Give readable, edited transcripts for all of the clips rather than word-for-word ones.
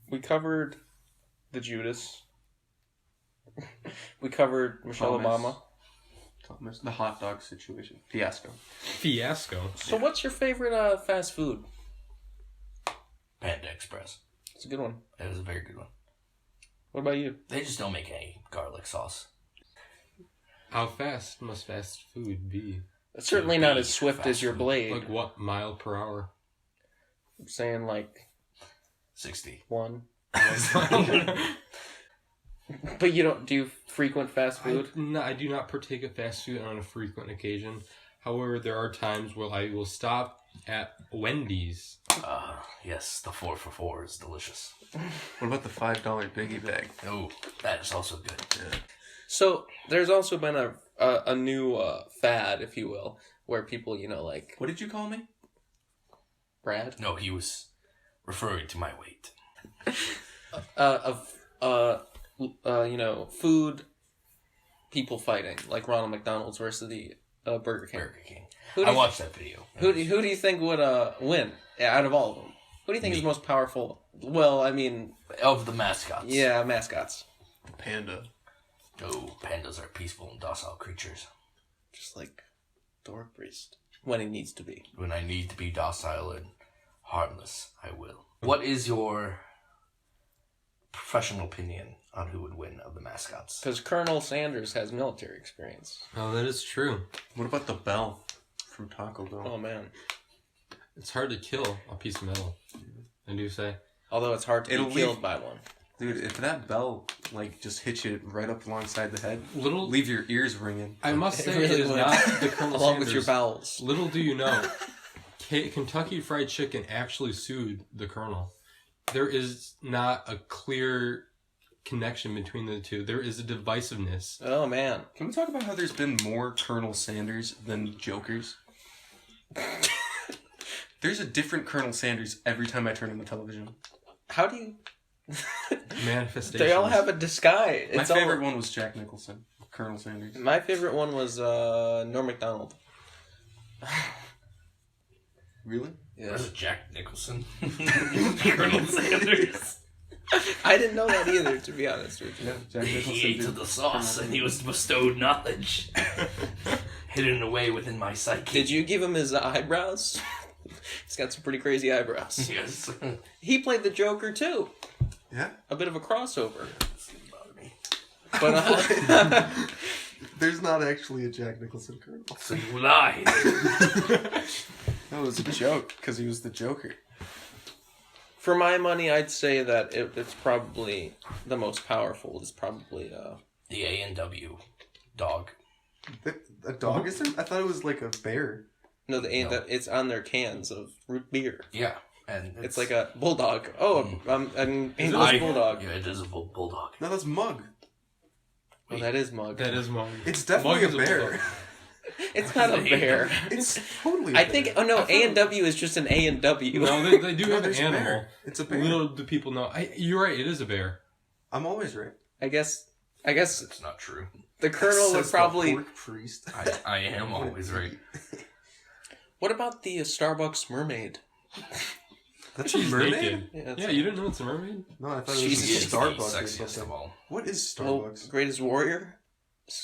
We covered the Judas. We covered Michelle Obama. Thomas. The hot dog situation. Fiasco. So what's your favorite fast food? Panda Express. It's a good one. It was a very good one. What about you? They just don't make any garlic sauce. How fast must fast food be? It's certainly not as swift as your blade. Like what mile per hour? I'm saying like 60. 1. But you don't do frequent fast food? I do not partake of fast food on a frequent occasion. However, there are times where I will stop at Wendy's. Yes, the 4 for $4 is delicious. What about the $5 biggie bag? Oh, that is also good. Yeah. So there's also been a new fad, if you will, where people, like... What did you call me? Brad? No, he was referring to my weight. Food people fighting, like Ronald McDonald's versus the Burger King. Burger King. I watched that video. Who do you think would win out of all of them? Who do you think is most powerful? Well, I mean... Of the mascots. Yeah, mascots. Panda. Oh, pandas are peaceful and docile creatures. Just like Dork Priest. When he needs to be. When I need to be docile and harmless, I will. What is your professional opinion on who would win of the mascots? Because Colonel Sanders has military experience. Oh, that is true. What about the bell from Taco Bell? Oh, man. It's hard to kill a piece of metal. I do say. Although it's hard to be killed by one. Dude, if that bell, just hits you right up alongside the head, leave your ears ringing. I must say, really it is would. not the Colonel Along Sanders. with your bowels. Little do you know, Kentucky Fried Chicken actually sued the Colonel. There is not a clear connection between the two. There is a divisiveness. Oh, man. Can we talk about how there's been more Colonel Sanders than Jokers? There's a different Colonel Sanders every time I turn on the television. How do you... Manifestations. They all have a disguise. My favorite one was Jack Nicholson, Colonel Sanders. My favorite one was Norm Macdonald. Really? Yeah. There's a Jack Nicholson. Colonel Sanders. I didn't know that either, to be honest with you. Yeah, Jack Nicholson. He ate to the sauce and he was bestowed knowledge. Hidden away within my psyche. Did you give him his eyebrows? He's got some pretty crazy eyebrows. Yes. He played the Joker, too. Yeah? A bit of a crossover. Bother me. But There's not actually a Jack Nicholson Colonel. So you lied. No, it was a joke, because he was the Joker. for my money, I'd say that it's probably the most powerful. Is probably the A&W dog. A dog is there? I thought it was like a bear. No, it's on their cans of root beer. Yeah, and It's like a bulldog. Oh, an English bulldog. Yeah, it is a bulldog. No, that's Mug. Well, that is Mug. That is Mug. It's definitely Mug is a bear. bulldog. It's not a bear. It's totally a I bear. think. Oh no, A&W is just an A&W. No, they do No, have an there's a animal. bear. It's a bear. Little do people know. You're right. It is a bear. I'm always right. I guess It's not true. the Colonel would Says the probably. Hork priest. I am always right. What about the Starbucks mermaid? That's She's a mermaid? naked. Yeah, that's Yeah, you didn't know it's a mermaid? No, I thought She's it the was Starbucks or sexiest of something. all. What is Oh, Starbucks? greatest warrior,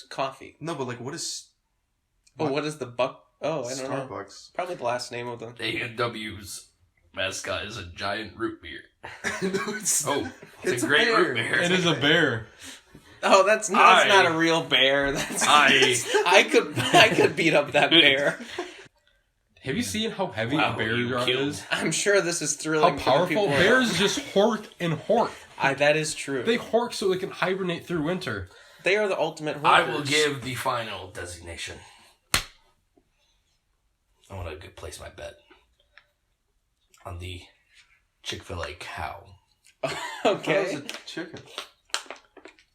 coffee. No, but like, what is? Oh, what is the buck? Oh, I don't know. Starbucks. Probably the last name of them. A&W's mascot is a giant root beer. No, it's It's a great root beer. It is a bear. Oh, that's not a real bear. That's I could beat up that bear. Have you seen how heavy Wow, a bear you killed. is? I'm sure this is How thrilling. for the powerful? people. Bears just hork and hork. That is true. They hork so they can hibernate through winter. They are the ultimate horkers. I will give the final designation. I want to place my bet on the Chick-fil-A cow. Okay. It's a chicken.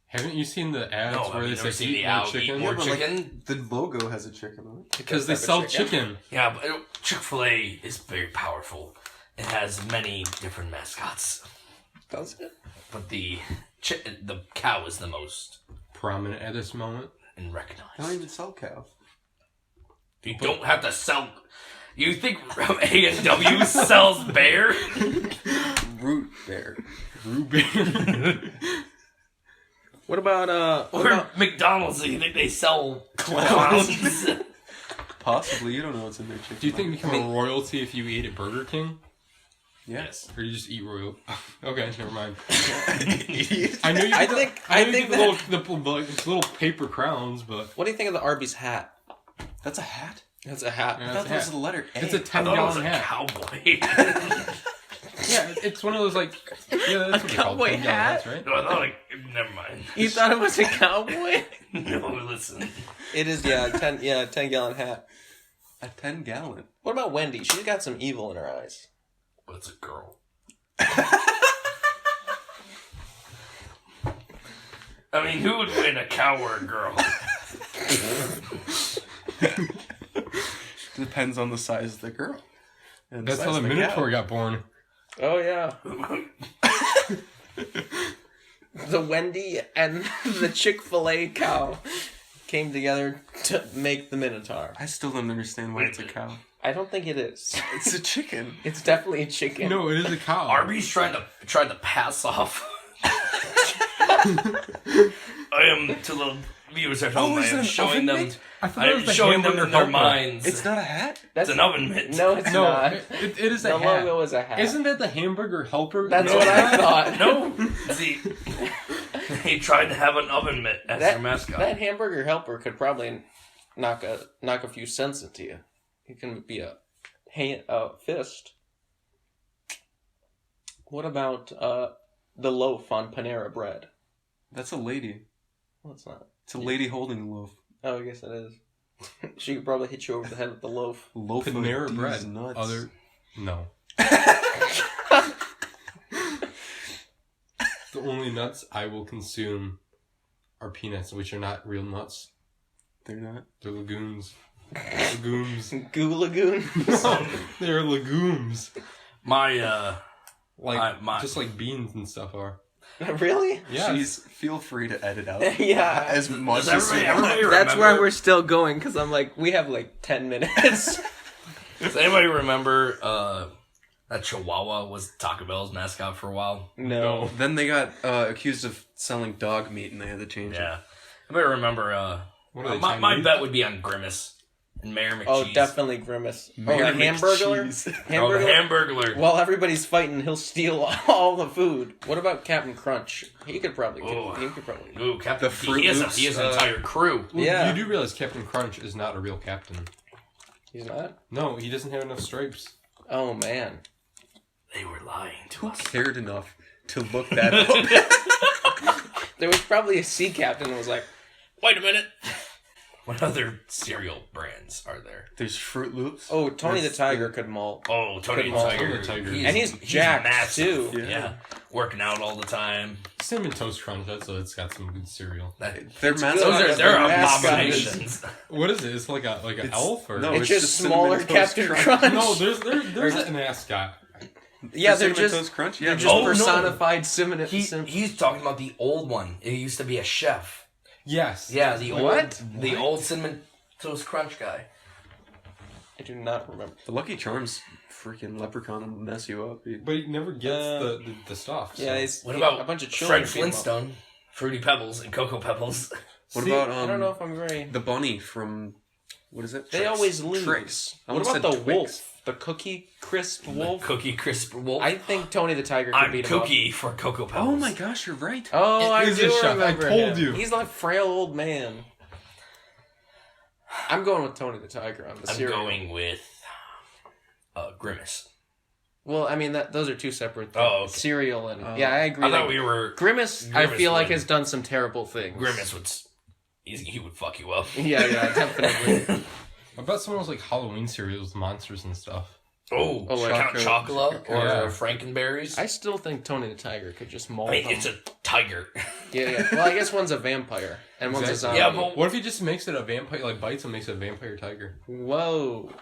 Haven't you seen the ads No, where I've they never say seen eat the more owl chicken? eat more but like, chicken. the logo has a chicken on it. Because they Does sell have a chicken? chicken. Yeah, but Chick-fil-A is very powerful. It has many different mascots. Does it? But the cow is the most Prominent at this moment. and I don't recognized. even sell cow. You don't have to sell... You think A&W sells bear? root beer. Root beer. What about Or McDonald's, do you think they sell clowns? Possibly. You don't know what's in their chicken. Do you think you become a royalty if you eat at Burger King? Yes. Or you just eat royal? Okay, never mind. Idiot. I know you. I get think the little paper crowns, but what do you think of the Arby's hat? That's a hat? That's a hat. Yeah. I thought a that was hat. the letter A. it's a I thought it was 10-gallon a hat. cowboy. Yeah, it's one of those like yeah, that's what they're called, cowboy 10-gallon hat? hats, right? No, I thought never mind. You thought it was a cowboy? No, listen. It is, yeah, 10-gallon hat. A 10-gallon. What about Wendy? She's got some evil in her eyes. But it's a girl. I mean, who would win, a cow or a girl? Depends on the size of the girl. And That's size how the of cow. Minotaur got born. Oh, yeah. The Wendy and the Chick-fil-A cow came together to make the Minotaur. I still don't understand why it's a cow. I don't think it is. It's a chicken. It's definitely a chicken. No, it is a cow. Arby's tried to pass off. I am to the viewers at home. I is it am an showing oven them. mitt? I thought I it am was the showing them hamburger in their helper. minds. It's not a hat? That's It's an oven mitt. No, it's No, not. it is a The hat. logo is a hat. Isn't that the hamburger helper? That's No. what I thought. No. See, they tried to have an oven mitt as their mascot. That hamburger helper could probably knock a few cents into you. It can be a fist. What about the loaf on Panera Bread? That's a lady. Well, it's not. It's a lady holding a loaf. Oh, I guess it is. She could probably hit you over the head with the loaf. Loaf Panera of bread. these nuts. No. The only nuts I will consume are peanuts, which are not real nuts. They're not. They're legumes. Legumes. Goo Lagoon. They're legumes. My Like my- just like beans and stuff are. Really? Yeah. Jeez, feel free to edit out Yeah. as much Does as you everybody want. That's remember- why we're still going, because I'm like, we have like 10 minutes. Does anybody remember that Chihuahua was Taco Bell's mascot for a while? No. Then they got accused of selling dog meat and they had to change it. Yeah. Anybody remember? What are they, my Chinese? bet would be on Grimace and Mayor McCheese. Oh, definitely Grimace. Mayor Oh, the Hamburglar? McCheese. Oh, the Hamburglar? Hamburglar. While everybody's fighting, he'll steal all the food. What about Captain Crunch? He could probably. Oh. He could probably. Ooh, Captain. The Fruit he has Loops, an entire crew. Well, Yeah. You do realize Captain Crunch is not a real captain. He's not. No, he doesn't have enough stripes. Oh man. They were lying to Who us. cared enough to look that up? There was probably a sea captain that was like, Wait a minute. What other cereal brands are there? There's Fruit Loops. "Oh, Tony the Tiger could malt." Oh, Tony Good the mall. Tiger. Tony the Tiger. And he's jacked, massive. too. Yeah. Working out all the time. Cinnamon Toast Crunch, it's got some good cereal. Their good. mascot. Those they're mascot is- abominations. What is it? It's like an It's- elf or no, It's just Cinnamon smaller Toast Captain Crunch. No, there's a mascot. Yeah, they're Cinnamon just Toast Crunch. Yeah, they're just Oh, no. personified cinnamon. He's talking about the old one. It used to be a chef. Yes. Yeah, the What? old Cinnamon Toast Crunch guy. I do not remember. the Lucky Charms freaking leprechaun will mess you up. But he never gets the stuff. So. Yeah, he's What about a bunch of children. Fred Flintstone, Fruity Pebbles, and Cocoa Pebbles? What See, about I don't know if I'm very. the bunny from what is it? They Trix. always lose. Trix. I What almost about the said Twix. wolf? The Cookie Crisp wolf? Cookie Crisp Wolf. I think Tony the Tiger could I'm beat him up. Cookie for Cocoa Pebbles. Oh my gosh, you're right. Oh, It I is do a chef. I remember told him. you. He's like a frail old man. I'm going with Tony the Tiger on the I'm cereal. going with Grimace. Well, I mean, those are two separate things. Oh, okay. Cereal and... yeah, I agree. I thought that we were... Grimace, I feel like, would- has done some terrible things. Grimace would... He would fuck you up. Yeah, definitely. I bet someone was like Halloween cereals, monsters and stuff. Oh, like Count Chocula or Yeah. Frankenberries. I still think Tony the Tiger could just maul I mean, them. it's a tiger. Yeah. Well, I guess one's a vampire and one's a zombie. Exactly. Yeah, but What if he just makes it a vampire, like bites and makes it a vampire tiger? Whoa.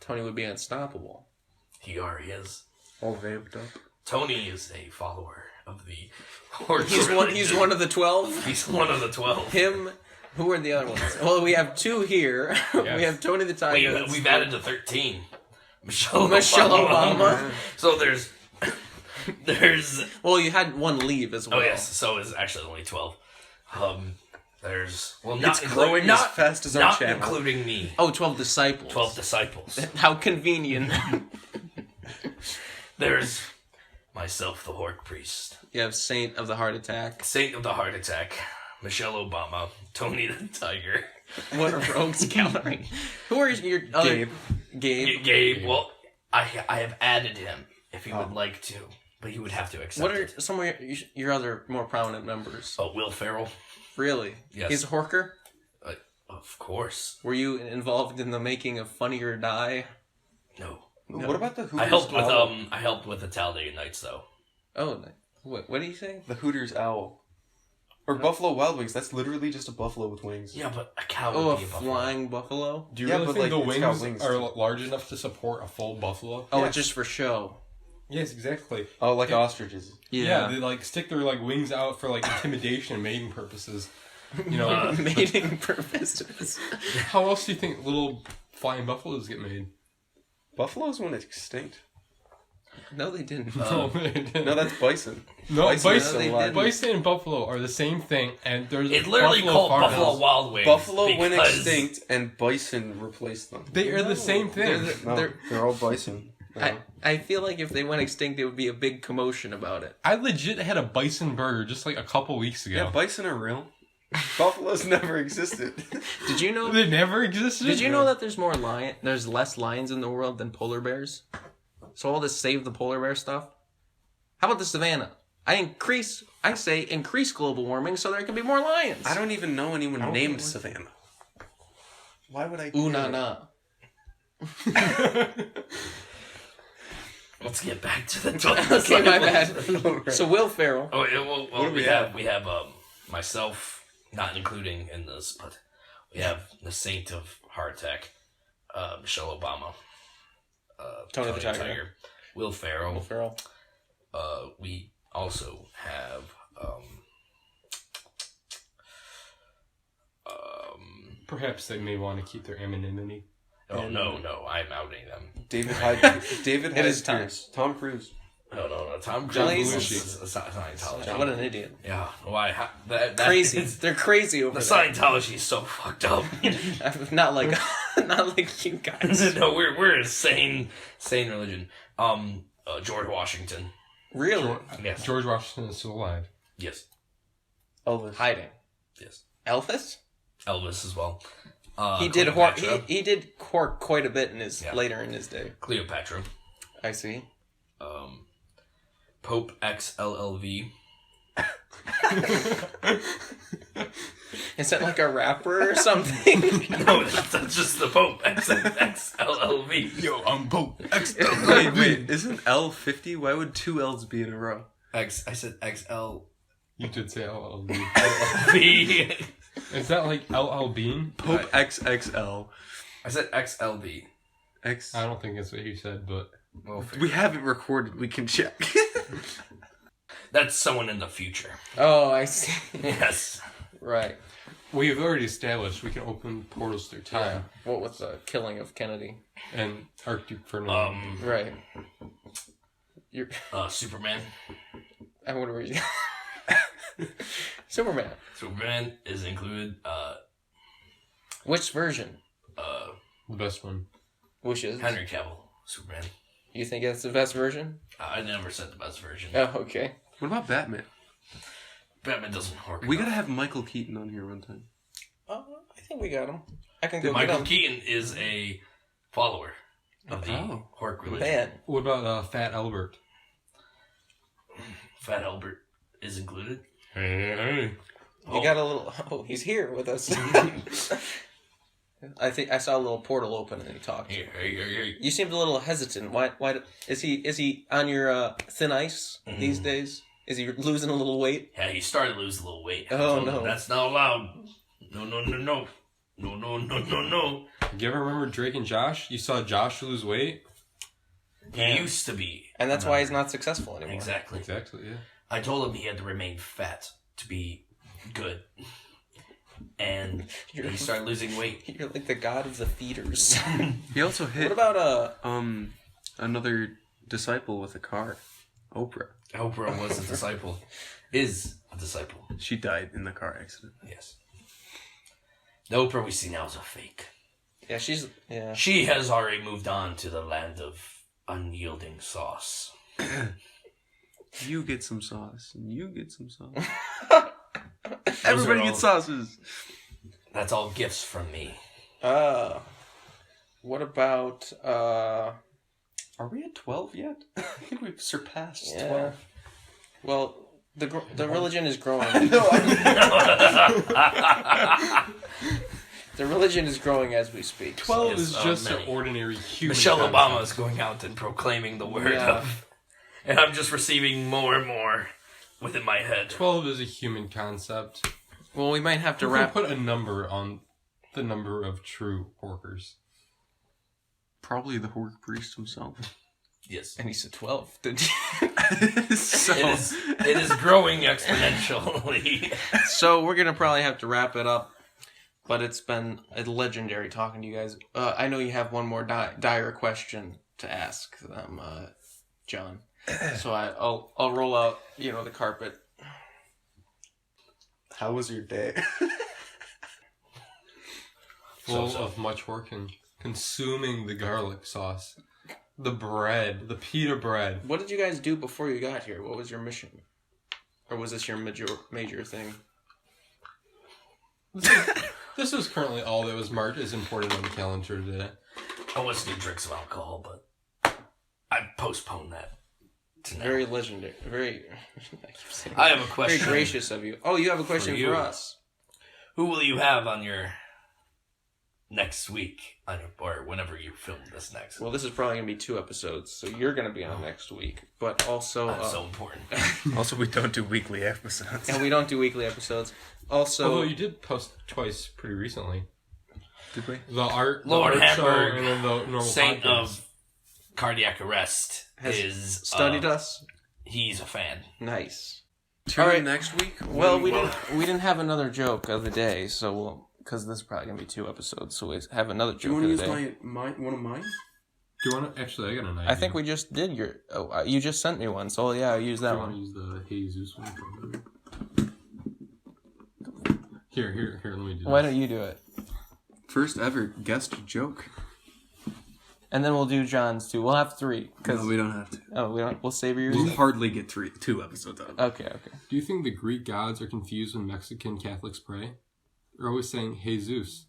Tony would be unstoppable. he already is. All vamped up. Tony is a follower of the horse. He's one of the 12? He's one of the 12. Him... Who are the other ones? Well, we have two here. Yes. We have Tony the Tiger. We've added to 13. Michelle Obama. So there's There's Well, you had one leave as well. oh yes, so it's actually only 12. There's It's not growing not, as fast as our not channel. including me. Oh, 12 disciples. 12 disciples. How convenient. There's myself, the Hork priest, You have Saint of the Heart Attack. Saint of the Heart Attack, Michelle Obama, Tony the Tiger, What a rogues gallery. Who are your other... Gabe. Gabe. Well, I have added him if he would like to, but he would have to accept What are it. some of your other more prominent members? Oh, Will Ferrell. Really? Yes. He's a Horker? Of course. Were you involved in the making of Funny or Die? No. What about the Hooters I helped with owl? I helped with the Talladega Nights though. Oh, what did he say? The Hooters owl. Or Buffalo Wild Wings. That's literally just a buffalo with wings. Yeah, but a cow Oh, a would be a buffalo. flying buffalo? Do you Yeah, really but, think like, the it's got wings, wings, are too. large enough to support a full buffalo? Oh, Yes. it's just for show. Yes, exactly. Oh, like ostriches. Yeah. They like stick their like wings out for like intimidation and mating purposes. You know, Mating purposes. how else do you think little flying buffaloes get made? Buffaloes went extinct. No, they didn't. No, that's bison. No, Bison is no, still they alive. didn't. bison and buffalo are the same thing, and there's It's literally buffalo called farmhouse. Buffalo Wild Wings. Buffalo went because- extinct and bison replaced them. They are the same thing. They're all bison. I feel like if they went extinct, there would be a big commotion about it. I legit had a bison burger just like a couple weeks ago. Yeah, bison are real. Buffaloes never existed. Did you know? They never existed. Did you know that there's less lions in the world than polar bears? So all this save the polar bear stuff. How about the savannah? I say increase global warming so there can be more lions. I don't even know anyone named Savannah. Why would I? Ooh na na. Let's get back to the 12 Okay, my disciples. bad. So Will Ferrell. Oh, yeah, well, What do we we have myself, not including in this, but we have the Saint of Heart Attack, Michelle Obama, Tony the Tiger. Will Ferrell. Will Ferrell. We also have Perhaps they may want to keep their anonymity. oh no, I'm outing them. David Hyde. David It is Hyde Pierce. Tom Cruise. No, Tom John Cruise Belushi. is a Scientology. What an idiot. Yeah, why? That Crazy. is- They're crazy over the there. Scientology is so fucked up. Not like you guys. No, we're a sane religion. George Washington. Really? Yes. George Washington is still alive. Yes. Elvis. Hiding. Yes. Elvis? Elvis as well. He did hork. Cleopatra. He did hork quite a bit in his Yeah. later in his day. Cleopatra. I see. Pope XLLV. Is that like a rapper or something? No, that's just the Pope XLLV. Yo, I'm Pope. Wait, isn't L 50? Why would two L's be in a row? I said XLLV. You did say LL I Is that like LL Bean? Pope XXL. said XLV. X. I don't think that's what you said, but Well, We have it recorded. We can check. that's someone in the future. Oh, I see. Yes. Right. we've already established we can open portals through time. What with the killing of Kennedy? And Arctic Fernando. Right. You're. Superman. I wonder where you. Superman. Superman is included. Which version? The best one. Which is? Henry Cavill. Superman. You think that's the best version? I never said the best version. Oh, okay. What about Batman? Batman doesn't work. We gotta have Michael Keaton on here one time. I think we got him. I can go Michael get him. Keaton is a follower of the Oh. Hork religion. Man, What about Fat Albert? Fat Albert is included. Hey. you got a little. Oh, he's here with us. I think I saw a little portal open and he talked. Hey. You seemed a little hesitant. Why? Is he on your thin ice these days? Is he losing a little weight? Yeah, he started to lose a little weight. I Oh, told him, no. That's not allowed. No. No. You ever remember Drake and Josh? You saw Josh lose weight? He used to be. And that's why he's not successful anymore. Exactly. Exactly, yeah. I told him he had to remain fat to be good. And he started losing weight. You're like the god of the feeders. He also hit What about another disciple with a car. Oprah. Oprah was a disciple. Is a disciple. She died in the car accident. Yes. The Oprah we see now is a fake. Yeah, yeah. She has already moved on to the land of unyielding sauce. You get some sauce, and you get some sauce. Those Everybody are gets all- sauces. That's all gifts from me. What about Are we at 12 yet? I think we've surpassed 12. Well, the religion is growing. The religion is growing as we speak. 12 Yes, is just many. an ordinary human. Michelle concept. Obama is going out and proclaiming the word Yeah. of, and I'm just receiving more and more within my head. 12 is a human concept. Well, we might have to You can wrap. put a number on the number of true horkers. Probably the hork priest himself. Yes, And he said 12. Did So, it is growing exponentially. So we're gonna probably have to wrap it up. But it's been legendary talking to you guys. I know you have one more dire question to ask them, John. So I'll roll out, the carpet. how was your day? Full of much horking. Consuming the garlic sauce. The bread. The pita bread. What did you guys do before you got here? What was your mission? Or was this your major thing? This is currently all that was marked as important on the calendar today. I was to drink some alcohol, but I postponed that to now. Very legendary. Very. I have a Very question. gracious of you. Oh, you have a question you. for us. Who will you have on your next week, or whenever you film this next? Well, this is probably gonna be 2 episodes, so you're gonna be on next week. But also, That's so important. Also, we don't do weekly episodes. and we don't do weekly episodes. Also, Although you did post twice pretty recently. Did we? The art Lord show Hamburg, and then the normal Saint podcast. of cardiac arrest, has is studied us. He's a fan. Nice. Tune All in right. next week. Well, we didn't have another joke of the day, so because this is probably gonna be 2 episodes, so we have another Do you joke want of to the use day. one of mine? Do you want to... Actually, I got an idea. I think we just did your. Oh, you just sent me one, so yeah, I'll use Do that you want to one. use the Jesus one? Here, let me do Why this. don't you do it? First ever guest joke. And then we'll do John's too. We'll have 3. No, we don't have to. Oh, we don't. We'll save yours. We'll hardly get 2 episodes out of it. Okay. Do you think the Greek gods are confused when Mexican Catholics pray? They're always saying Jesus.